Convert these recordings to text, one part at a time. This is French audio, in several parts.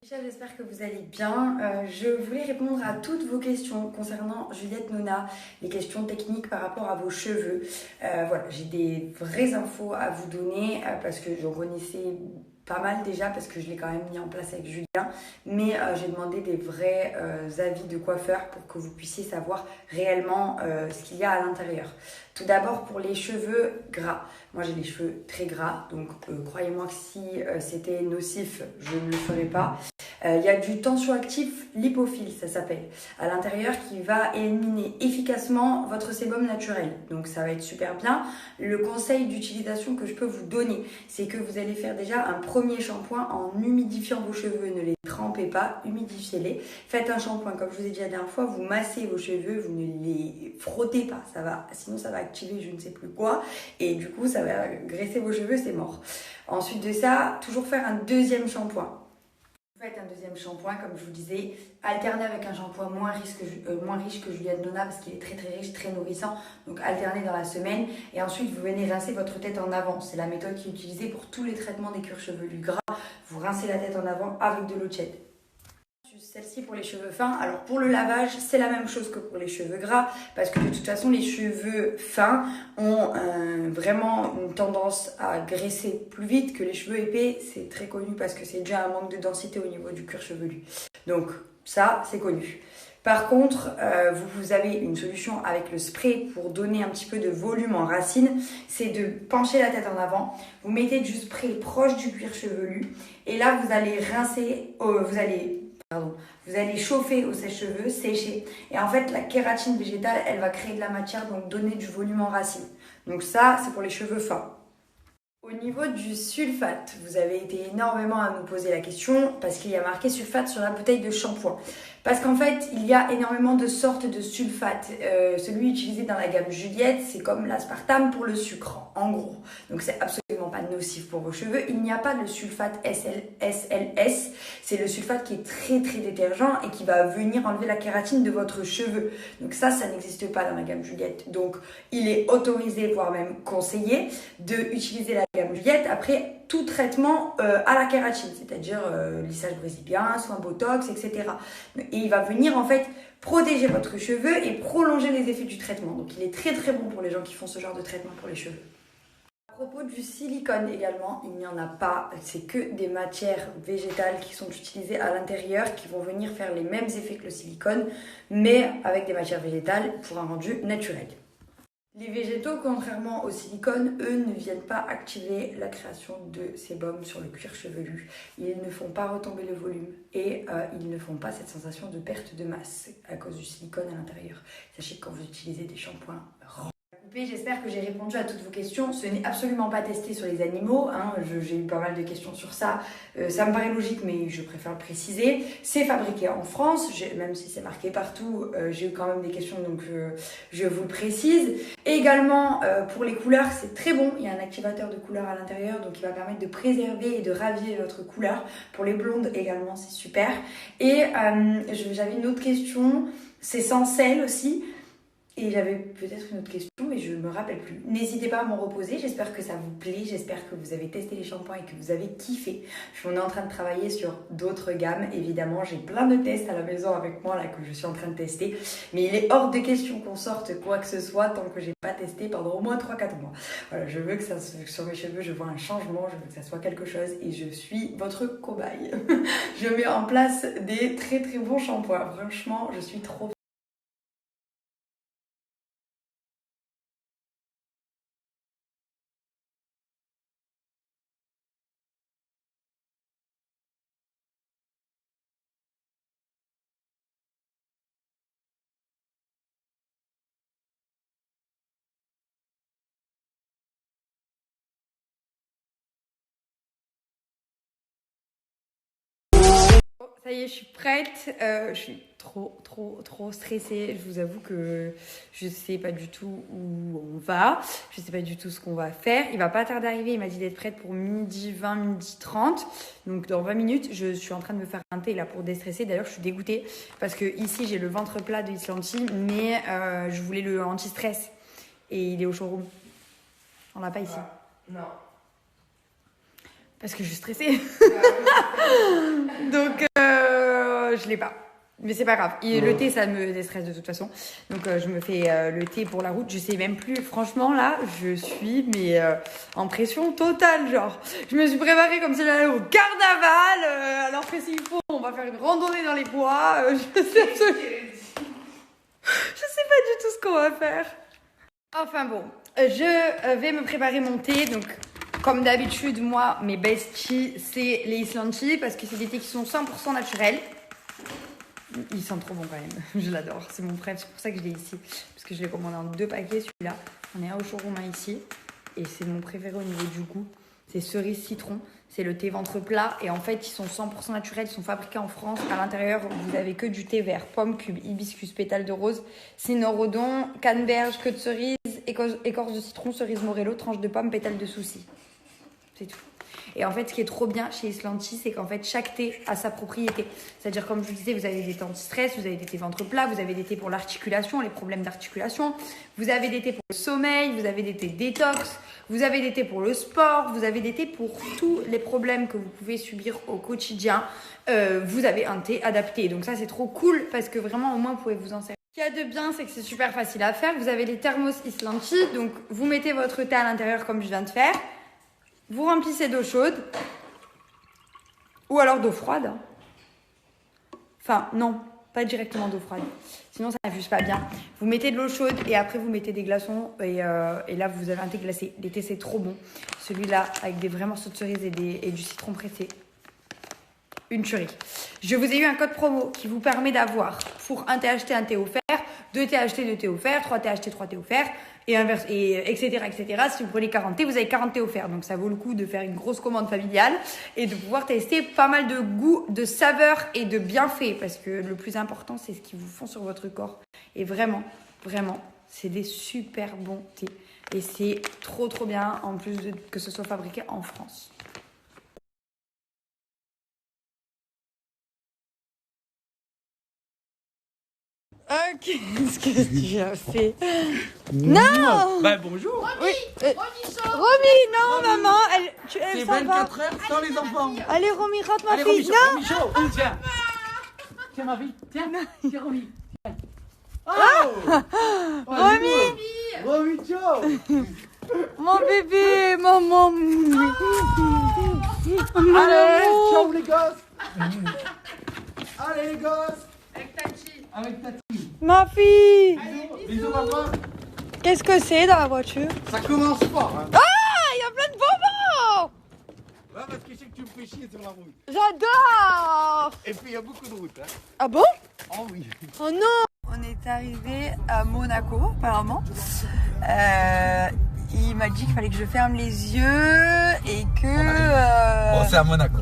J'espère que vous allez bien. Je voulais répondre à toutes vos questions concernant Juliette Nona, les questions techniques par rapport à vos cheveux. Voilà, j'ai des vraies infos à vous donner parce que je connaissais pas mal déjà parce que je l'ai quand même mis en place avec Julien, mais j'ai demandé des vrais avis de coiffeurs pour que vous puissiez savoir réellement ce qu'il y a à l'intérieur. Tout d'abord pour les cheveux gras. Moi j'ai les cheveux très gras, donc croyez-moi que si c'était nocif, je ne le ferais pas. Il y a du tensioactif lipophile, ça s'appelle, à l'intérieur qui va éliminer efficacement votre sébum naturel. Donc ça va être super bien. Le conseil d'utilisation que je peux vous donner, c'est que vous allez faire déjà un premier shampoing en humidifiant vos cheveux. Ne les trempez pas, humidifiez-les. Faites un shampoing, comme je vous ai dit la dernière fois, vous massez vos cheveux, vous ne les frottez pas, sinon ça va activer je ne sais plus quoi, et du coup ça va graisser vos cheveux, c'est mort. Ensuite de ça, toujours faire un deuxième shampoing. Faites un deuxième shampoing, comme je vous disais, alternez avec un shampoing moins riche que Juliette Nona parce qu'il est très très riche, très nourrissant. Donc alternez dans la semaine et ensuite vous venez rincer votre tête en avant. C'est la méthode qui est utilisée pour tous les traitements des cuirs chevelus gras. Vous rincez la tête en avant avec de l'eau tiède. Celle-ci pour les cheveux fins. Alors pour le lavage, c'est la même chose que pour les cheveux gras parce que de toute façon les cheveux fins ont vraiment une tendance à graisser plus vite que les cheveux épais. C'est très connu parce que c'est déjà un manque de densité au niveau du cuir chevelu. Donc ça, c'est connu. Par contre, vous avez une solution avec le spray pour donner un petit peu de volume en racine. C'est de pencher la tête en avant. Vous mettez du spray proche du cuir chevelu et là vous allez rincer, vous allez chauffer au sèche-cheveux, sécher. Et en fait, la kératine végétale, elle va créer de la matière, donc donner du volume en racine. Donc ça, c'est pour les cheveux fins. Au niveau du sulfate, vous avez été énormément à nous poser la question parce qu'il y a marqué sulfate sur la bouteille de shampoing. Parce qu'en fait, il y a énormément de sortes de sulfate. Celui utilisé dans la gamme Juliette, c'est comme l'aspartame pour le sucre, en gros. Donc c'est absolument pas nocif pour vos cheveux. Il n'y a pas de sulfate SLS. C'est le sulfate qui est très très détergent et qui va venir enlever la kératine de votre cheveu. Donc ça n'existe pas dans la gamme Juliette. Donc il est autorisé, voire même conseillé, d'utiliser la gamme Juliette après tout traitement à la kératine, c'est-à-dire lissage brésilien, soins botox, etc. Et il va venir en fait protéger votre cheveu et prolonger les effets du traitement. Donc il est très très bon pour les gens qui font ce genre de traitement pour les cheveux. À propos du silicone également, il n'y en a pas. C'est que des matières végétales qui sont utilisées à l'intérieur qui vont venir faire les mêmes effets que le silicone, mais avec des matières végétales pour un rendu naturel. Les végétaux, contrairement au silicone, eux ne viennent pas activer la création de sébum sur le cuir chevelu. Ils ne font pas retomber le volume et ils ne font pas cette sensation de perte de masse à cause du silicone à l'intérieur. Sachez que quand vous utilisez des shampoings j'espère que j'ai répondu à toutes vos questions. Ce n'est absolument pas testé sur les animaux. J'ai eu pas mal de questions sur ça. Ça me paraît logique, mais je préfère le préciser. C'est fabriqué en France, même si c'est marqué partout. J'ai eu quand même des questions, donc je vous le précise. Et également, pour les couleurs, c'est très bon. Il y a un activateur de couleur à l'intérieur, donc il va permettre de préserver et de raviver votre couleur. Pour les blondes également, c'est super. Et j'avais une autre question. C'est sans sel aussi. Et j'avais peut-être une autre question, mais je ne me rappelle plus. N'hésitez pas à m'en reposer, j'espère que ça vous plaît, j'espère que vous avez testé les shampoings et que vous avez kiffé. On est en train de travailler sur d'autres gammes, évidemment, j'ai plein de tests à la maison avec moi là que je suis en train de tester. Mais il est hors de question qu'on sorte quoi que ce soit tant que j'ai pas testé pendant au moins 3-4 mois. Voilà, je veux que sur mes cheveux, je vois un changement, je veux que ça soit quelque chose et je suis votre cobaye. Je mets en place des très très bons shampoings, franchement, je suis trop Ça y est, je suis prête. Je suis trop stressée. Je vous avoue que je sais pas du tout où on va. Je sais pas du tout ce qu'on va faire. Il va pas tarder d'arriver. Il m'a dit d'être prête pour midi 20, midi 30. Donc dans 20 minutes, je suis en train de me faire un thé là pour déstresser. D'ailleurs, je suis dégoûtée parce que ici j'ai le ventre plat de Islanti, mais je voulais le anti-stress et il est au showroom. On l'a pas ici. Non. Parce que je suis stressée. Donc je l'ai pas. Mais c'est pas grave. Et le thé, ça me déstresse de toute façon. Donc, je me fais le thé pour la route. Je sais même plus. Franchement, là, je suis en pression totale. Genre, je me suis préparée comme si j'allais au carnaval. Alors que s'il faut, on va faire une randonnée dans les bois. Je sais pas du tout ce qu'on va faire. Enfin bon, je vais me préparer mon thé. Donc, comme d'habitude, moi, mes besties, c'est les Island Tea parce que c'est des thés qui sont 100% naturels. Il sent trop bon quand même, je l'adore, c'est mon préf, c'est pour ça que je l'ai ici. Parce que je l'ai commandé en 2 paquets, celui-là. On est à au showroom ici. Et c'est mon préféré au niveau du goût. C'est cerise citron, c'est le thé ventre plat. Et en fait, ils sont 100% naturels, ils sont fabriqués en France. À l'intérieur, vous avez que du thé vert, pomme, cube, hibiscus, pétales de rose, cynorhodon, canneberge, queue de cerise, écorce de citron, cerise morello, tranche de pomme, pétales de souci. C'est tout. Et en fait, ce qui est trop bien chez Island Tea, c'est qu'en fait, chaque thé a sa propriété. C'est-à-dire, comme je vous disais, vous avez des thés anti-stress, vous avez des thés ventre plat, vous avez des thés pour l'articulation, les problèmes d'articulation, vous avez des thés pour le sommeil, vous avez des thés détox, vous avez des thés pour le sport, vous avez des thés pour tous les problèmes que vous pouvez subir au quotidien. Vous avez un thé adapté. Donc ça, c'est trop cool parce que vraiment, au moins, vous pouvez vous en servir. Ce qu'il y a de bien, c'est que c'est super facile à faire. Vous avez les thermos Island Tea. Donc, vous mettez votre thé à l'intérieur comme je viens de faire. Vous remplissez d'eau chaude ou alors d'eau froide. Enfin, non, pas directement d'eau froide. Sinon, ça n'infuse pas bien. Vous mettez de l'eau chaude et après, vous mettez des glaçons et là, vous avez un thé glacé. L'été, c'est trop bon. Celui-là, avec des vrais morceaux de cerise et du citron pressé. Une tuerie. Je vous ai eu un code promo qui vous permet d'avoir, pour un thé acheté, un thé offert, 2 thés achetés, 2 thés offerts, 3 thés achetés, 3 thés offerts, et inverse, et etc., etc. Si vous prenez 40 thés, vous avez 40 thés offerts. Donc, ça vaut le coup de faire une grosse commande familiale et de pouvoir tester pas mal de goûts, de saveurs et de bienfaits. Parce que le plus important, c'est ce qu'ils vous font sur votre corps. Et vraiment, vraiment, c'est des super bons thés. Et c'est trop, trop bien, en plus que ce soit fabriqué en France. Qu'est-ce que tu as fait? Non! Bah bonjour. Oui. Romy, non, maman, elle C'est s'en va. 24 heures sans les enfants. Allez, Romy, rentre ma Allez, fille. Romy, Non! Romy, chaud. Tiens. Tiens, ma fille. Tiens, tiens, Romy. Tiens. Oh! Romy! Romy, chaud. Mon bébé, maman. Allez, ciao les gosses. Allez les gosses. Avec Tati. Ma fille! Bisous, maman. Qu'est-ce que c'est dans la voiture? Ça commence fort. Hein. Ah, il y a plein de bonbons! Ouais, parce que je sais que tu me fais chier sur la route. J'adore! Et puis il y a beaucoup de routes. Hein. Ah bon? Oh oui. Oh non! On est arrivé à Monaco, apparemment. Il m'a dit qu'il fallait que je ferme les yeux et que... Bon, c'est à Monaco.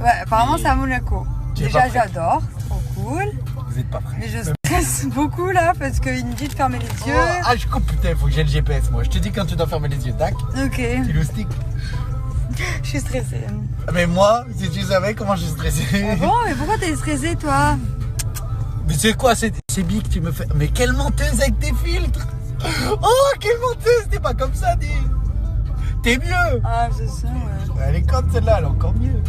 Ouais, apparemment c'est à Monaco. Tu es Déjà pas prêt. j'adore, trop cool. Vous êtes pas prêts. Mais je stresse beaucoup là parce qu'il me dit de fermer les yeux. Oh, ah, je coupe, putain, faut que j'ai le GPS moi. Je te dis quand tu dois fermer les yeux, tac. Ok, Tu le stick. je suis stressée. Mais moi, si tu savais comment je suis stressé. Ah bon, mais pourquoi t'es stressée toi? Mais c'est quoi c'est Bi que tu me fais. Mais quelle menteuse avec tes filtres. Oh, quelle menteuse. T'es pas comme ça, dis. T'es mieux. Ah, je sais, ouais. Elle est conne celle-là, elle est encore mieux.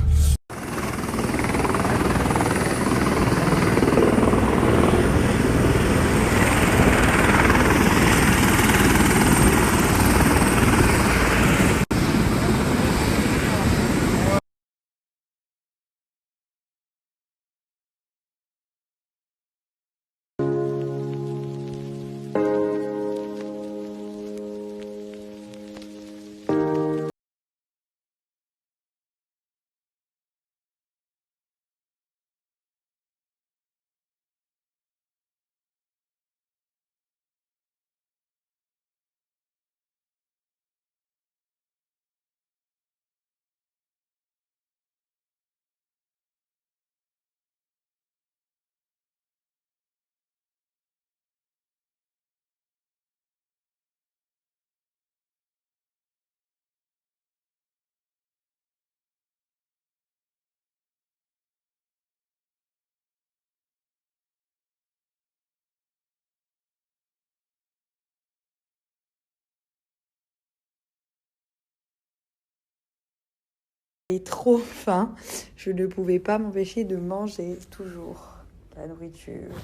J'ai trop faim. Je ne pouvais pas m'empêcher de manger toujours la nourriture.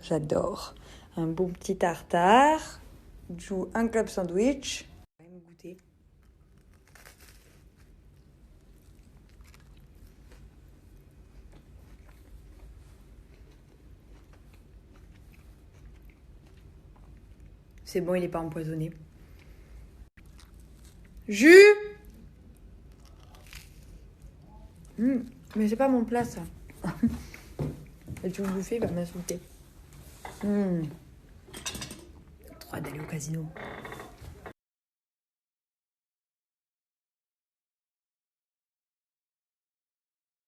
J'adore. Un bon petit tartare. Joue un club sandwich. Je vais me goûter. C'est bon, il n'est pas empoisonné. Jus. Mais c'est pas mon plat, ça. Et tu me buffet, il va m'insulter. Trop hâte d'aller au casino.